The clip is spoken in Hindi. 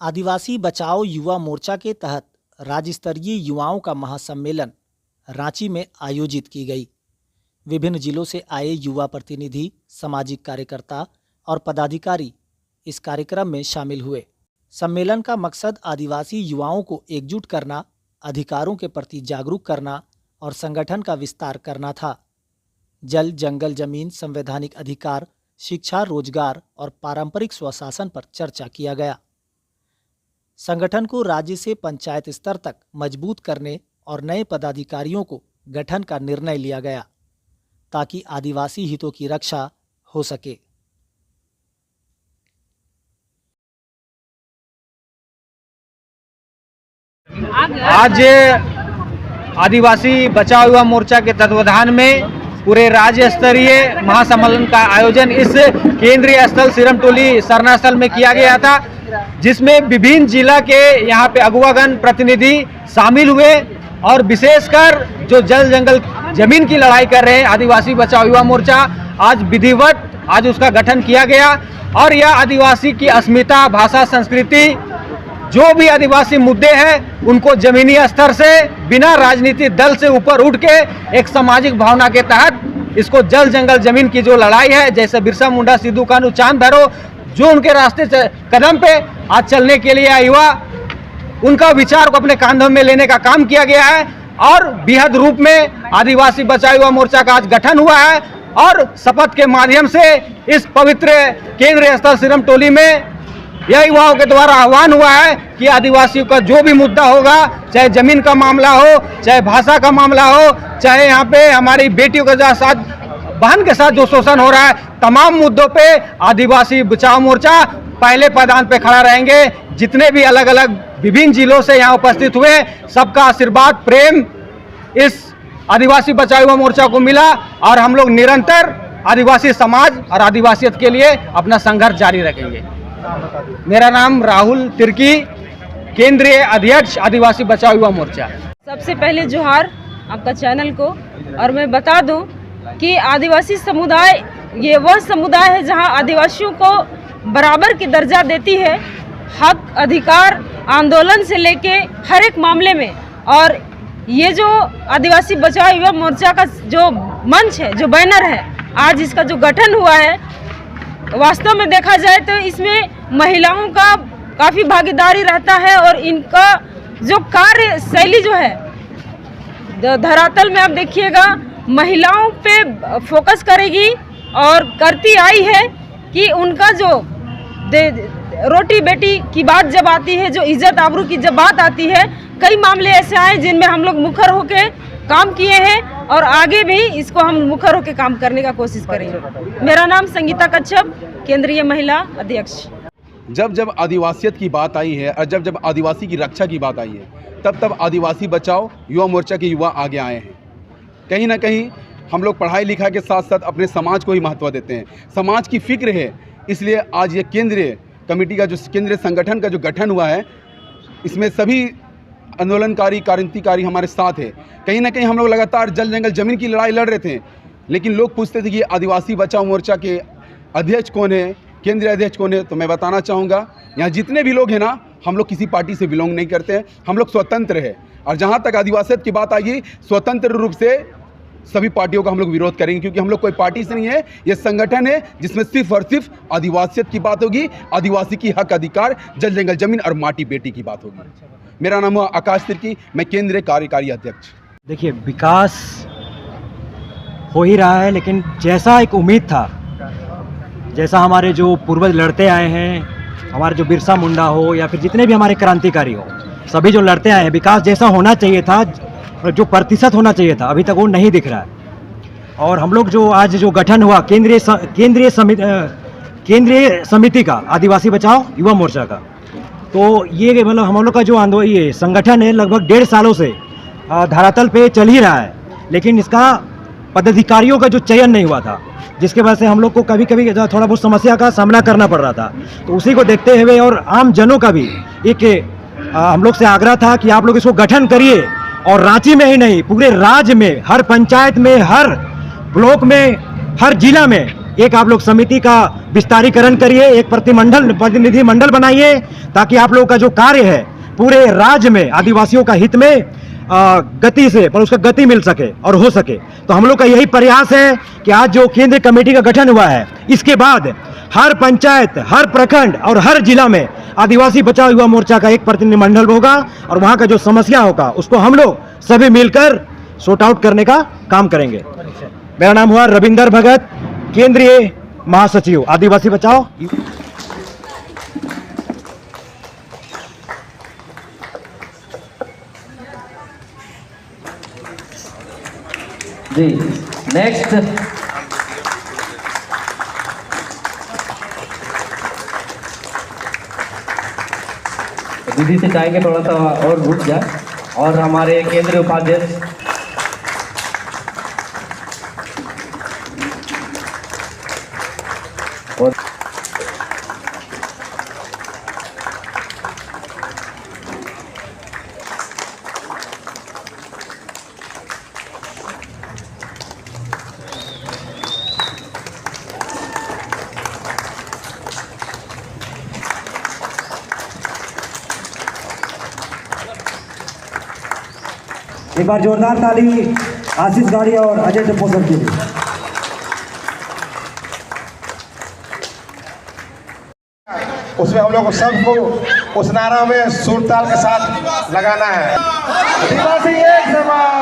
आदिवासी बचाओ युवा मोर्चा के तहत राज्य स्तरीय युवाओं का महासम्मेलन रांची में आयोजित की गई। विभिन्न जिलों से आए युवा प्रतिनिधि, सामाजिक कार्यकर्ता और पदाधिकारी इस कार्यक्रम में शामिल हुए। सम्मेलन का मकसद आदिवासी युवाओं को एकजुट करना, अधिकारों के प्रति जागरूक करना और संगठन का विस्तार करना था। जल, जंगल, जमीन, संवैधानिक अधिकार, शिक्षा, रोजगार और पारंपरिक स्वशासन पर चर्चा किया गया। संगठन को राज्य से पंचायत स्तर तक मजबूत करने और नए पदाधिकारियों को गठन का निर्णय लिया गया ताकि आदिवासी हितों की रक्षा हो सके। आज आदिवासी बचाओ युवा मोर्चा के तत्वाधान में पूरे राज्य स्तरीय महासम्मेलन का आयोजन इस केंद्रीय स्थल सिरमटोली सरना स्थल में किया गया था, जिसमें विभिन्न जिला के यहाँ पे अगुवागण प्रतिनिधि शामिल हुए और विशेषकर जो जल जंगल जमीन की लड़ाई कर रहे हैं आदिवासी बचाओ युवा मोर्चा, आज विधिवत आज उसका गठन किया गया। और यह आदिवासी की अस्मिता, भाषा, संस्कृति, जो भी आदिवासी मुद्दे हैं उनको जमीनी स्तर से बिना राजनीतिक दल से ऊपर उठ के एक सामाजिक भावना के तहत इसको जल जंगल जमीन की जो लड़ाई है, जैसे बिरसा मुंडा, सिद्धू कान्हू, चांद भैरव जो उनके रास्ते से कदम पे आज चलने के लिए युवा, उनका विचार को अपने कांधों में लेने का काम किया गया है। और बृहद रूप में आदिवासी बचाओ युवा मोर्चा का आज गठन हुआ है और शपथ के माध्यम से इस पवित्र केंद्रीय स्थल सिरमटोली में यह युवाओं के द्वारा आह्वान हुआ है कि आदिवासियों का जो भी मुद्दा होगा, चाहे जमीन का मामला हो, चाहे भाषा का मामला हो, चाहे यहाँ पे हमारी बेटियों के साथ, बहन के साथ जो शोषण हो रहा है, तमाम मुद्दों पे आदिवासी बचाओ मोर्चा पहले पायदान पे खड़ा रहेंगे। जितने भी अलग अलग विभिन्न जिलों से यहाँ उपस्थित हुए, सबका आशीर्वाद, प्रेम इस आदिवासी बचाओ युवा मोर्चा को मिला और हम लोग निरंतर आदिवासी समाज और आदिवासियत के लिए अपना संघर्ष जारी रखेंगे। मेरा नाम राहुल तिर्की, केंद्रीय अध्यक्ष आदिवासी बचाओ युवा मोर्चा। सबसे पहले जोहार आपका चैनल को। और मैं बता दूं कि आदिवासी समुदाय ये वह समुदाय है जहां आदिवासियों को बराबर की दर्जा देती है, हक, अधिकार, आंदोलन से लेके हर एक मामले में। और ये जो आदिवासी बचाओ युवा मोर्चा का जो मंच है, जो बैनर है, आज इसका जो गठन हुआ है, वास्तव में देखा जाए तो इसमें महिलाओं का काफ़ी भागीदारी रहता है और इनका जो कार्य शैली जो है धरातल में आप देखिएगा महिलाओं पे फोकस करेगी और करती आई है कि उनका जो रोटी बेटी की बात जब आती है, जो इज्जत आबरू की जब बात आती है, कई मामले ऐसे आए जिनमें हम लोग मुखर होके काम किए हैं और आगे भी इसको हम मुखर होकर काम करने का कोशिश करेंगे। मेरा नाम संगीता कच्छप, केंद्रीय महिला अध्यक्ष। जब जब आदिवासियत की बात आई है और जब जब आदिवासी की रक्षा की बात आई है, तब तब आदिवासी बचाओ युवा मोर्चा के युवा आगे आए हैं। कहीं ना कहीं हम लोग पढ़ाई लिखाई के साथ साथ अपने समाज को ही महत्व देते हैं, समाज की फिक्र है, इसलिए आज ये केंद्रीय कमेटी का जो केंद्रीय संगठन का जो गठन हुआ है, इसमें सभी आंदोलनकारी, क्रांतिकारी हमारे साथ है। कहीं ना कहीं हम लोग लगातार जल जंगल जमीन की लड़ाई लड़ रहे थे, लेकिन लोग पूछते थे कि आदिवासी बचाओ मोर्चा के अध्यक्ष कौन है, केंद्रीय अध्यक्ष कौन है। तो मैं बताना चाहूँगा, यहाँ जितने भी लोग हैं ना, हम लोग किसी पार्टी से बिलोंग नहीं करते हैं, हम लोग स्वतंत्र है। और जहाँ तक आदिवासियत की बात आएगी, स्वतंत्र रूप से सभी पार्टियों का हम लोग विरोध करेंगे, क्योंकि हम लोग कोई पार्टी से नहीं है, ये संगठन है जिसमें सिर्फ और सिर्फ आदिवासियत की बात होगी, आदिवासी की हक, अधिकार, जल जंगल जमीन और माटी बेटी की बात होगी। मेरा नाम है आकाश तिर्की, मैं केंद्रीय कार्यकारी अध्यक्ष। देखिए, विकास हो ही रहा है, लेकिन जैसा एक उम्मीद था, जैसा हमारे जो पूर्वज लड़ते आए हैं, हमारे जो बिरसा मुंडा हो या फिर जितने भी हमारे क्रांतिकारी हो, सभी जो लड़ते आए हैं, विकास जैसा होना चाहिए था, जो प्रतिशत होना चाहिए था, अभी तक वो नहीं दिख रहा है। और हम लोग जो आज जो गठन हुआ केंद्रीय समिति का, आदिवासी बचाओ युवा मोर्चा का, तो ये मतलब हम लोग का जो ये संगठन है लगभग 1.5 सालों से धरातल पे चल ही रहा है, लेकिन इसका पदाधिकारियों का जो चयन नहीं हुआ था, जिसके वजह से हम लोग को कभी कभी थोड़ा बहुत समस्या का सामना करना पड़ रहा था। तो उसी को देखते हुए और आम जनों का भी एक हम लोग से आग्रह था कि आप लोग इसको गठन करिए, और रांची में ही नहीं, पूरे राज्य में, हर पंचायत में, हर ब्लॉक में, हर जिला में एक आप लोग समिति का विस्तारीकरण करिए, एक प्रतिनिधि मंडल बनाइए, ताकि आप लोगों का जो कार्य है पूरे राज्य में आदिवासियों का हित में गति से पर उसका गति मिल सके और हो सके। तो हम लोग का यही प्रयास है कि आज जो केंद्रीय कमेटी का गठन हुआ है, इसके बाद हर पंचायत, हर प्रखंड और हर जिला में आदिवासी बचाओ युवा मोर्चा का एक प्रतिनिधिमंडल होगा और वहां का जो समस्या होगा उसको हम लोग सभी मिलकर सॉर्ट आउट करने का काम करेंगे। मेरा नाम हुआ रविंदर भगत, केंद्रीय महासचिव आदिवासी बचाओ। जी नेक्स्ट दीदी से चाहेंगे थोड़ा सा और रुक जाए और हमारे केंद्रीय उपाध्यक्ष और एक बार जोरदार ताली आशीष गाड़िया और अजय टिप्पोसर के लिए। उसमें हम लोग को सबको उस नारा में सुर ताल के साथ लगाना है। आदिवासी एक समान,